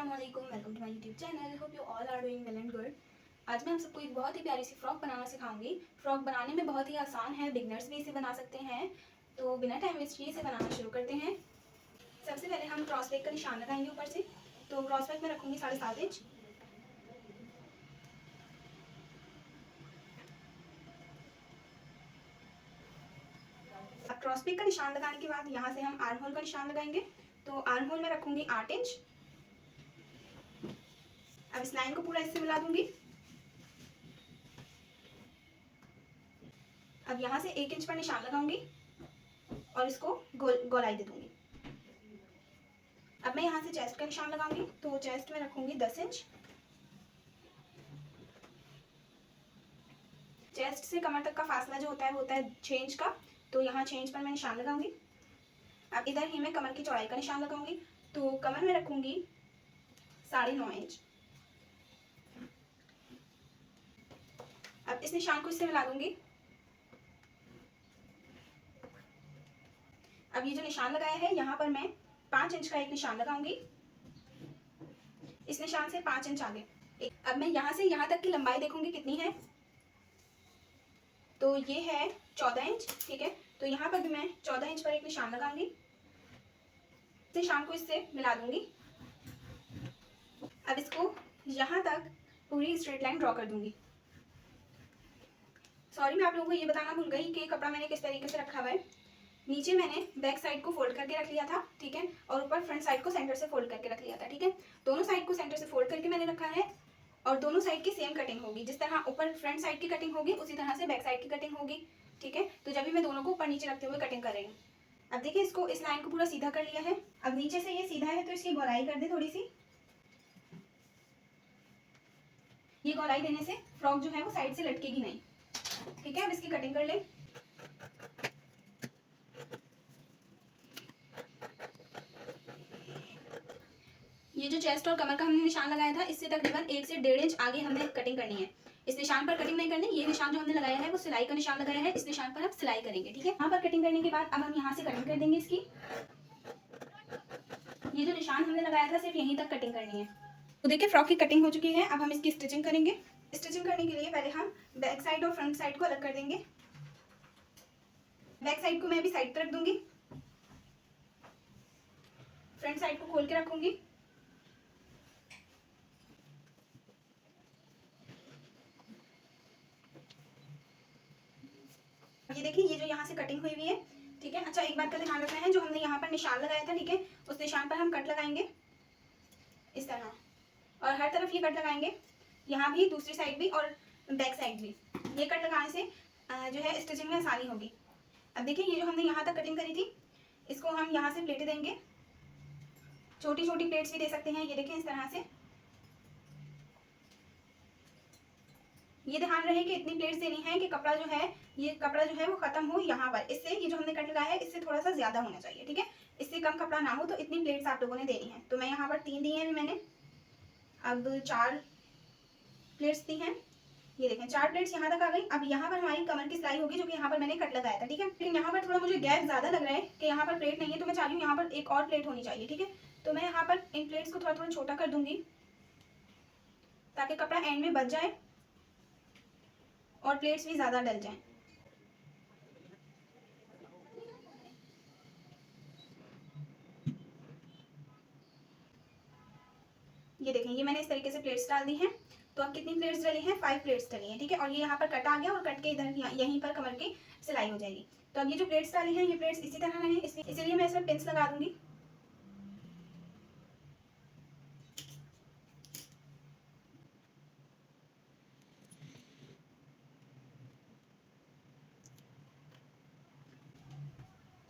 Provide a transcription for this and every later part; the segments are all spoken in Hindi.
अस्सलामुअलैकुम, welcome to my YouTube channel. Hope you all are doing well and good. आज मैं आप सबको एक बहुत ही प्यारी सी फ्रॉक बनाना सिखाऊंगी। फ्रॉक बनाने में बहुत ही आसान है, बिगनर्स भी इसे बना सकते हैं। तो बिना टाइम वेस्ट किए इसे बनाना शुरू करते हैं। सबसे पहले हम क्रॉस बेक का निशान लगाएंगे ऊपर से। तो क्रॉस बेक में रखूँगी 7.5 इंच। अब क्रॉस बेक का निशान लगाने के बाद यहाँ से हम आर्म होल का निशान लगाएंगे। तो आर्म होल में रखूँगी 8 इंच। अब इस लाइन को पूरा इससे मिला दूंगी। अब यहाँ से 1 इंच पर निशान लगाऊंगी और इसको गोलाई दे दूंगी। अब मैं यहाँ से चेस्ट का निशान लगाऊंगी। तो चेस्ट में रखूंगी 10 इंच। चेस्ट से कमर तक का फासला जो होता है 6 इंच का। तो यहाँ 6 इंच पर मैं निशान लगाऊंगी। अब इधर ही मैं कमर की चौड़ाई का निशान लगाऊंगी। तो कमर में रखूंगी 9.5 इंच। अब इस निशान को इससे मिला दूंगी। अब ये जो निशान लगाया है यहाँ पर मैं 5 इंच का एक निशान लगाऊंगी। इस निशान से 5 इंच आगे। अब मैं यहाँ से यहाँ तक की लंबाई देखूंगी कितनी है। तो ये है 14 इंच, ठीक है। तो यहाँ पर भी मैं 14 इंच पर एक निशान लगाऊंगी। इस निशान को इससे मिला दूंगी। अब इसको यहाँ तक पूरी स्ट्रेट लाइन ड्रॉ कर दूंगी। सॉरी, मैं आप लोगों को ये बताना भूल गई कि कपड़ा मैंने किस तरीके से रखा हुआ है। नीचे मैंने बैक साइड को फोल्ड करके रख लिया था, ठीक है, और ऊपर फ्रंट साइड को सेंटर से फोल्ड करके रख लिया था, ठीक है। दोनों साइड को सेंटर से फोल्ड करके मैंने रखा है और दोनों साइड की सेम कटिंग होगी। जिस तरह ऊपर फ्रंट साइड की कटिंग होगी उसी तरह से बैक साइड की कटिंग होगी, ठीक है। तो जब भी मैं दोनों को ऊपर नीचे रखते हुए कटिंग कर रही हूँ। अब देखिए, इसको इस लाइन को पूरा सीधा कर लिया है। अब नीचे से ये सीधा है तो इसकी गोलाई कर दे थोड़ी सी। ये गोलाई देने से फ्रॉक जो है वो साइड से लटकेगी नहीं, ठीक है। अब इसकी कटिंग कर ले। ये जो चेस्ट और कमर का हमने निशान लगाया था इससे तकरीबन 1 से 1.5 इंच आगे हमने कटिंग करनी है। इस निशान पर कटिंग नहीं करनी। ये निशान जो हमने लगाया है वो सिलाई का निशान लगाया है। इस निशान पर हम सिलाई करेंगे, ठीक है। यहाँ पर कटिंग करने के बाद अब हम यहाँ से कटिंग कर देंगे इसकी। ये जो निशान हमने लगाया था सिर्फ यहीं तक कटिंग करनी है। तो देखिए, फ्रॉक की कटिंग हो चुकी है। अब हम इसकी स्टिचिंग करेंगे। स्टिचिंग करने के लिए पहले हम बैक साइड और फ्रंट साइड को अलग कर देंगे। बैक साइड को मैं भी साइड पर रख दूंगी। फ्रंट साइड को खोल के रखूंगी। ये देखिए, ये जो यहाँ से कटिंग हुई हुई है, ठीक है। अच्छा, एक बात का ध्यान रखना है, जो हमने यहाँ पर निशान लगाया था, ठीक है, उस निशान पर हम कट लगाएंगे इस तरह, और हर तरफ ये कट लगाएंगे, यहाँ भी, दूसरी साइड भी और बैक साइड भी। ये कट लगाने से जो है स्टिचिंग में आसानी होगी। अब देखिए, ये जो हमने यहाँ तक कटिंग करी थी इसको हम यहाँ से प्लेटें देंगे। छोटी छोटी प्लेट्स भी दे सकते हैं, ये देखिए इस तरह से। ये ध्यान रहे कि इतनी प्लेट्स देनी है कि कपड़ा जो है वो खत्म हो यहाँ पर। इससे ये जो हमने कट लगाया है इससे थोड़ा सा ज्यादा होना चाहिए, ठीक है। इससे कम कपड़ा ना हो, तो इतनी प्लेट्स आप लोगों ने देनी है। तो मैं यहाँ पर 3 दी हैं मैंने। अब 4 प्लेट्स दी हैं। ये देखें, 4 प्लेट्स यहाँ तक आ गई। अब यहाँ पर हमारी कमर की सिलाई होगी, जो कि यहाँ पर मैंने कट लगाया था, ठीक है। लेकिन यहाँ पर थोड़ा मुझे गैप ज्यादा लग रहा है कि यहाँ पर प्लेट नहीं है, तो मैं चाह रही हूँ यहाँ पर एक और प्लेट होनी चाहिए, ठीक है। तो मैं यहाँ पर इन प्लेट्स को थोड़ा थोड़ा छोटा कर दूंगी ताकि कपड़ा एंड में बच जाए और प्लेट्स भी ज्यादा डल जाएं। ये देखें, ये मैंने इस तरीके से प्लेट्स डाल दी हैं। तो अब कितनी प्लेट्स डली हैं? 5 प्लेट्स डली हैं, ठीक है। और ये यहाँ पर कट आ गया और कट के इधर यहीं पर कमर की सिलाई हो जाएगी। तो अब ये जो प्लेट्स डाली हैं ये प्लेट्स इसी तरह रहें, इसीलिए मैं इसमें पिंस लगा दूंगी।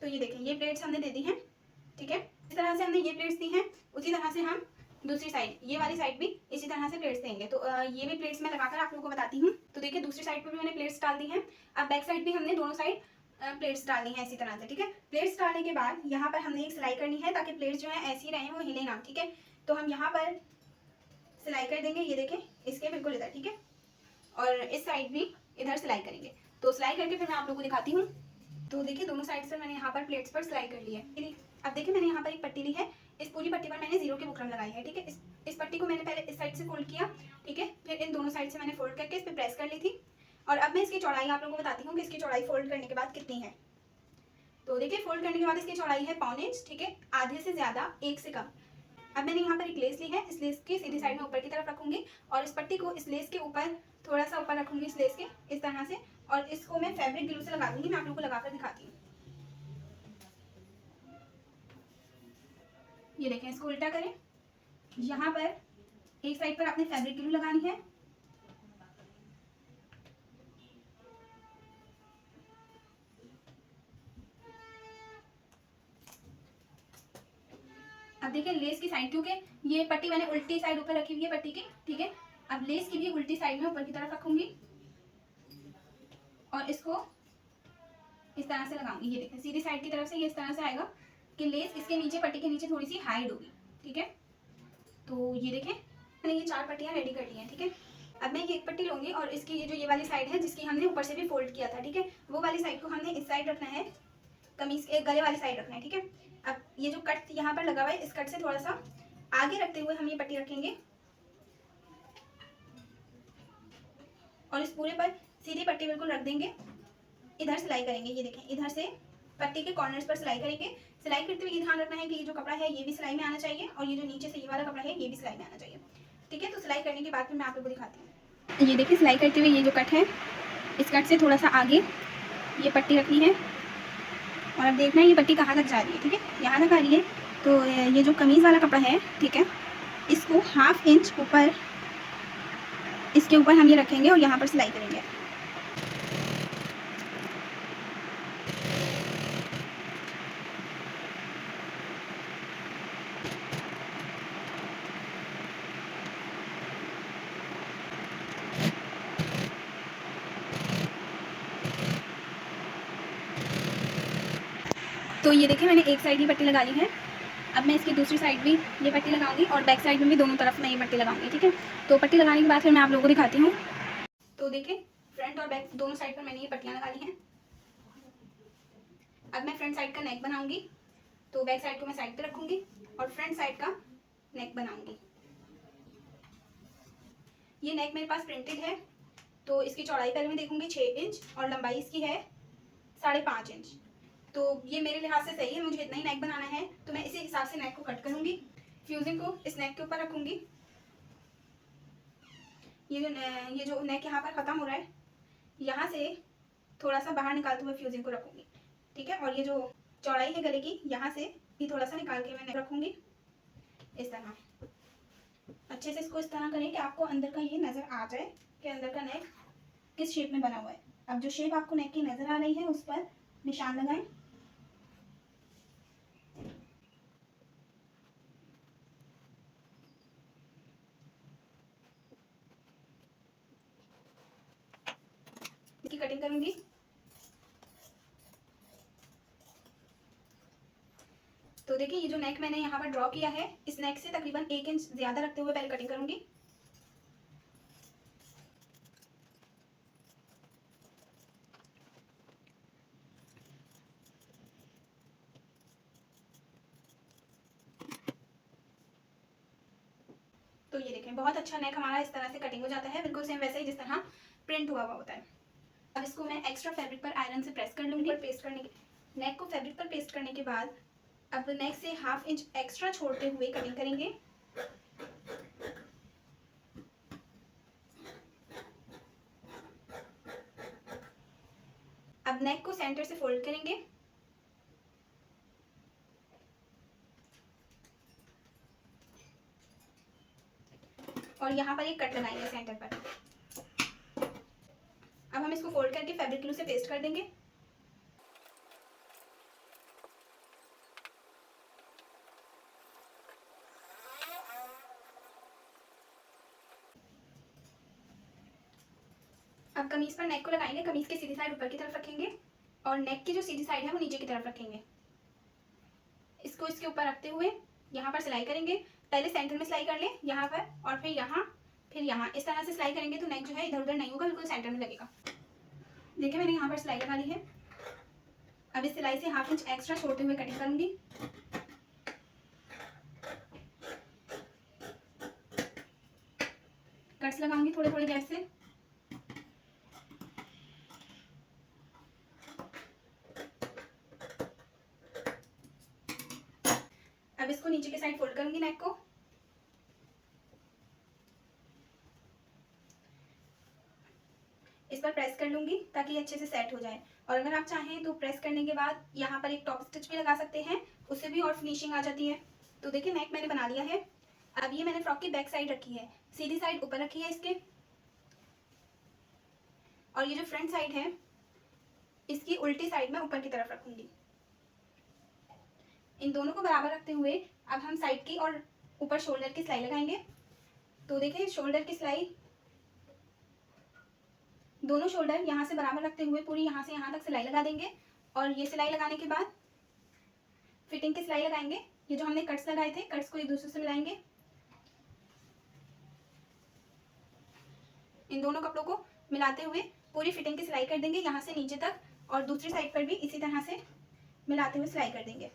तो ये देखें, ये प्लेट्स हमने दे दी हैं, ठीक है। इस तरह से हमने ये प्लेट्स दी हैं। उसी तरह से हम दूसरी साइड, ये वाली साइड भी इसी तरह से प्लेट्स देंगे। तो ये भी प्लेट्स मैं लगाकर आप लोगों को बताती हूँ। तो देखिए, दूसरी साइड पर भी मैंने प्लेट्स डाल दी हैं। अब बैक साइड भी हमने दोनों साइड प्लेट्स डालनी है इसी तरह से, ठीक है। प्लेट्स डालने के बाद यहाँ पर हमने एक सिलाई करनी है ताकि प्लेट्स जो है ऐसी रहें, वो हिले ना, ठीक है। तो हम यहाँ पर सिलाई कर देंगे, ये देखें, इसके बिल्कुल इधर, ठीक है। और इस साइड भी इधर सिलाई करेंगे। तो सिलाई करके फिर मैं आप लोगों को दिखाती हूँ। तो देखिए, दोनों साइड से मैंने यहाँ पर प्लेट्स पर सिलाई कर ली है। अब देखिए, मैंने यहाँ पर एक पट्टी ली है। इस पूरी पट्टी पर मैंने 0 की बुकरम लगाई है, ठीक है। इस पट्टी को मैंने पहले इस साइड से फोल्ड किया, ठीक है, फिर इन दोनों साइड से मैंने फोल्ड करके इस पर प्रेस कर ली थी। और अब मैं इसकी चौड़ाई आप लोगों को बताती हूँ कि इसकी चौड़ाई फोल्ड करने के बाद कितनी है। तो देखिए फोल्ड करने के बाद इसकी चौड़ाई है 1.25 इंच, ठीक है, आधे से ज़्यादा, 1 से कम। अब मैंने यहाँ पर एक लेस ली है, इस लेस की सीधी साइड में ऊपर की तरफ रखूंगी और इस पट्टी को इस लेस के ऊपर थोड़ा सा ऊपर रखूंगी, इस लेस के इस तरह से, और इसको मैं फैब्रिक ग्लू से लगा दूंगी। मैं आप लोगों को लगाकर दिखाती हूँ। ये देखें, इसको उल्टा करें, यहाँ पर एक साइड पर आपने फैब्रिक ग्लू लगानी है। अब देखिए लेस की साइड, क्योंकि ये पट्टी मैंने उल्टी साइड ऊपर रखी हुई है पट्टी की, ठीक है। अब लेस की भी उल्टी साइड में ऊपर की तरफ रखूंगी और इसको इस तरह से लगाऊंगी। ये देखें सीधी साइड की तरफ से ये इस तरह से आएगा कि लेस इसके नीचे, पट्टी के नीचे थोड़ी सी हाइड होगी, ठीक है। तो ये देखें मैंने ये 4 पट्टियाँ रेडी कर ली हैं, ठीक है। अब मैं ये एक पट्टी लूंगी और इसकी ये जो ये वाली साइड है जिसकी हमने ऊपर से भी फोल्ड किया था, ठीक है, वो वाली साइड को हमने इस साइड रखना है, कमीज के गले वाली साइड रखना है, ठीक है। अब ये जो कट यहाँ पर लगा हुआ है, इस कट से थोड़ा सा आगे रखते हुए हम ये पट्टी रखेंगे और इस पूरे पर सीधी पट्टी बिल्कुल रख देंगे। इधर सिलाई करेंगे, ये देखें इधर से पट्टी के कॉर्नर्स पर सिलाई करेंगे। सिलाई करते हुए ये ध्यान रखना है कि ये जो कपड़ा है ये भी सिलाई में आना चाहिए और ये जो नीचे से ये वाला कपड़ा है ये भी सिलाई में आना चाहिए, ठीक है। तो सिलाई करने के बाद फिर मैं आप लोगों को दिखाती हूँ। ये देखिए सिलाई करते हुए ये जो कट है, इस कट से थोड़ा सा आगे ये पट्टी रखनी है और अब देखना है ये पट्टी कहाँ तक जा रही है, ठीक है, यहाँ तक आ रही है। तो ये जो कमीज़ वाला कपड़ा है, ठीक है, इसको 1/2 इंच ऊपर, इसके ऊपर हम ये रखेंगे और यहाँ पर सिलाई करेंगे। तो ये देखिए मैंने एक साइड ही पट्टी लगा ली है। अब मैं इसकी दूसरी साइड भी ये पट्टी लगाऊंगी और बैक साइड में भी दोनों तरफ मैं ये पट्टी लगाऊंगी, ठीक है। तो पट्टी लगाने के बाद फिर मैं आप लोगों को दिखाती हूँ। तो देखिए फ्रंट और बैक दोनों साइड पर मैंने ये पट्टियाँ लगा ली हैं। अब मैं फ्रंट साइड का नेक बनाऊंगी, तो बैक साइड को मैं साइड पे रखूंगी और फ्रंट साइड का नेक बनाऊंगी। ये नेक मेरे पास प्रिंटेड है, तो इसकी चौड़ाई पहले मैं देखूंगी 6 इंच और लंबाई इसकी है 5.5 इंच। तो ये मेरे लिहाज से सही है, मुझे इतना ही नेक बनाना है, तो मैं इसी हिसाब से नेक को कट करूंगी। फ्यूजिंग को इस नेक के ऊपर रखूंगी। ये जो नेक यहाँ पर ख़त्म हो रहा है, यहाँ से थोड़ा सा बाहर निकालते हुए फ्यूजिंग को रखूंगी, ठीक है। और ये जो चौड़ाई है गले की, यहाँ से भी थोड़ा सा निकाल के मैं नेक रखूंगी इस तरह। अच्छे से इसको इस तरह करें कि आपको अंदर का ये नज़र आ जाए कि अंदर का नेक किस शेप में बना हुआ है। अब जो शेप आपको नेक की नज़र आ रही है उस पर निशान लगाएं। इसकी कटिंग करूंगी। तो देखिए ये जो नेक मैंने यहाँ पर ड्रॉ किया है, इस नेक से तकरीबन 1 इंच ज़्यादा रखते हुए पहले कटिंग करूंगी। तो ये देखें बहुत अच्छा नेक हमारा इस तरह से कटिंग हो जाता है, बिल्कुल सेम वैसे ही जिस तरह प्रिंट हुआ होता है। अब इसको मैं एक्स्ट्रा फैब्रिक पर आयरन से प्रेस कर लूँगी। पेस्ट करने के नेक को फैब्रिक पर पेस्ट करने के बाद अब नेक से 1/2 इंच एक्स्ट्रा छोड़ते हुए कटिंग करेंगे। अब नेक को सेंटर से फोल्ड करेंगे और यहाँ पर एक कट लगाएंगे सेंटर पर। अब हम इसको फोल्ड करके फैब्रिक ग्लू से पेस्ट कर देंगे। अब कमीज पर नेक को लगाएंगे, कमीज की सीधी साइड ऊपर की तरफ रखेंगे और नेक की जो सीधी साइड है वो नीचे की तरफ रखेंगे। इसको इसके ऊपर रखते हुए यहाँ पर सिलाई करेंगे। पहले सेंटर में सिलाई कर लें यहाँ पर और फिर यहाँ इस तरह से सिलाई करेंगे तो नेक जो है इधर उधर नहीं होगा, बिल्कुल सेंटर में लगेगा। देखिए मैंने यहाँ पर सिलाई लगा ली है। अब इस सिलाई से 1/2 इंच एक्स्ट्रा छोड़ते हुए कटिंग करूंगी। कट्स लगाऊंगी थोड़े थोड़े गैप से। अब इसको नीचे की साइड फोल्ड करूंगी नेक को। इस पर प्रेस कर लूंगी ताकि अच्छे से सेट हो जाए। और अगर आप चाहें तो प्रेस करने के बाद यहाँ पर एक टॉप स्टिच भी लगा सकते हैं, उससे भी और फिनिशिंग आ जाती है। तो देखिए नेक मैंने बना लिया है। अब ये मैंने फ्रॉक की बैक साइड रखी है, सीधी साइड ऊपर रखी है इसके, और ये जो फ्रंट साइड है इसकी उल्टी साइड में ऊपर की तरफ रखूंगी। इन दोनों को बराबर रखते हुए अब हम साइड की और ऊपर शोल्डर की सिलाई लगाएंगे। तो देखिए शोल्डर की सिलाई, दोनों शोल्डर यहाँ से बराबर रखते हुए पूरी यहाँ से यहाँ तक सिलाई लगा देंगे। और ये सिलाई लगाने के बाद फिटिंग की सिलाई लगाएंगे। ये जो हमने कट्स लगाए थे, कट्स को एक दूसरे से मिलाएंगे। इन दोनों कपड़ों को मिलाते हुए पूरी फिटिंग की सिलाई कर देंगे यहाँ से नीचे तक, और दूसरी साइड पर भी इसी तरह से मिलाते हुए सिलाई कर देंगे।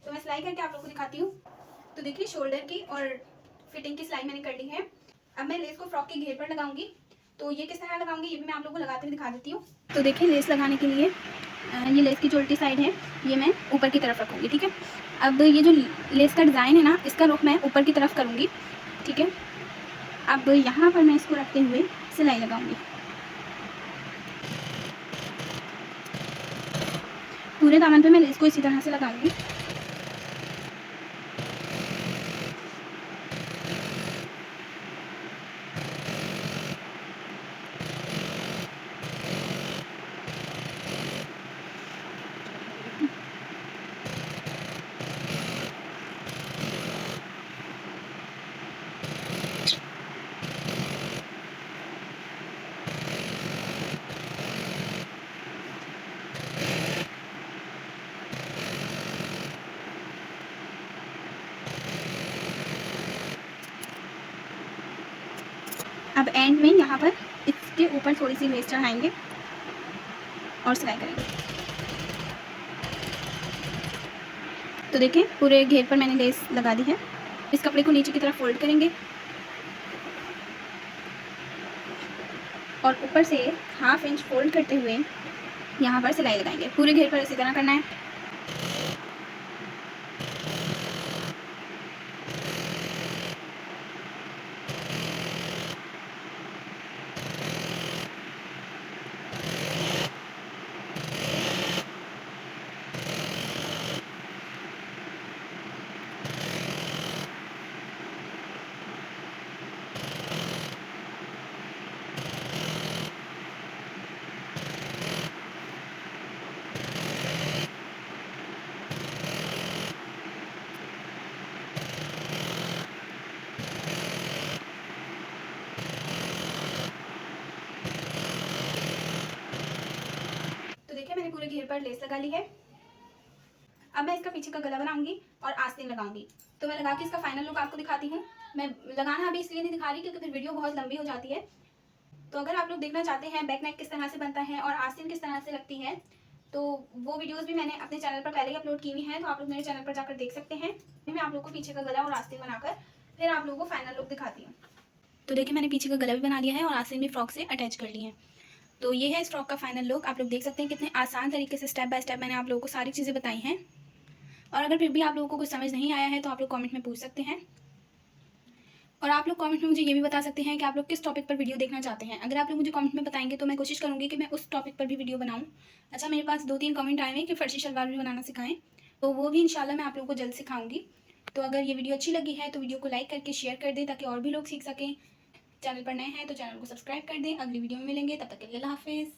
तो मैं सिलाई करके आप लोगों को दिखाती हूँ। तो देखिए शोल्डर की और फिटिंग की सिलाई मैंने कर ली है। अब मैं लेस को फ्रॉक के घेर पर लगाऊंगी। तो ये किस तरह लगाऊंगी ये भी मैं आप लोगों को लगाते हुए दिखा देती हूँ। तो देखिए लेस लगाने के लिए ये लेस की जो उल्टी साइड है ये मैं ऊपर की तरफ रखूँगी, ठीक है। अब ये जो लेस का डिज़ाइन है ना, इसका रुख मैं ऊपर की तरफ करूँगी, ठीक है। अब यहाँ पर मैं इसको रखते हुए सिलाई लगाऊंगी। पूरे दामन पे मैं लेस को इसी तरह से लगाऊंगी। अब एंड में यहाँ पर इसके ऊपर थोड़ी सी लेस चढ़ाएंगे और सिलाई करेंगे। तो देखिए पूरे घेर पर मैंने लेस लगा दी है। इस कपड़े को नीचे की तरफ फोल्ड करेंगे और ऊपर से 1/2 इंच फोल्ड करते हुए यहाँ पर सिलाई लगाएंगे। पूरे घेर पर इसी तरह करना है। तो देखिए मैंने पूरे घेर पर लेस लगा ली है। अब मैं इसका पीछे का गला बनाऊंगी और आस्तीन लगाऊंगी। तो मैं लगा के इसका फाइनल लुक आपको दिखाती हूँ। मैं लगाना अभी इसलिए नहीं दिखा रही क्योंकि फिर वीडियो बहुत लंबी हो जाती है। तो अगर आप लोग देखना चाहते हैं बैक नेक किस तरह से बनता है और आस्तीन किस तरह से लगती है, तो वो वीडियोस भी मैंने अपने चैनल पर पहले ही अपलोड की हुई हैं, तो आप लोग मेरे चैनल पर जाकर देख सकते हैं। मैं आप लोग को पीछे का गला और आस्तीन बनाकर फिर आप लोगों को फाइनल लुक दिखाती हूँ। तो देखिए मैंने पीछे का गला भी बना लिया है और आस्तीन भी फ्रॉक से अटैच कर ली है। तो ये है इस फ्रॉक का फाइनल लुक। आप लोग देख सकते हैं कितने आसान तरीके से स्टेप बाय स्टेप मैंने आप लोगों को सारी चीज़ें बताई हैं। और अगर फिर भी आप लोगों को कुछ समझ नहीं आया है तो आप लोग कमेंट में पूछ सकते हैं। और आप लोग कमेंट में मुझे ये भी बता सकते हैं कि आप लोग किस टॉपिक पर वीडियो देखना चाहते हैं। अगर आप लोग मुझे कमेंट में बताएंगे तो मैं कोशिश करूँगी कि मैं उस टॉपिक पर भी वीडियो बनाऊँ। अच्छा, मेरे पास 2-3 कमेंट आए हैं कि फर्शी शलवार भी बनाना सिखाएं, तो वो भी इंशाल्लाह मैं आप लोगों को जल्द सिखाऊंगी। तो अगर ये वीडियो अच्छी लगी है तो वीडियो को लाइक करके शेयर कर दें ताकि और भी लोग सीख सकें। चैनल पर नए हैं तो चैनल को सब्सक्राइब कर दें। अगली वीडियो में मिलेंगे, तब तक के लिए अल्लाह हाफिज़।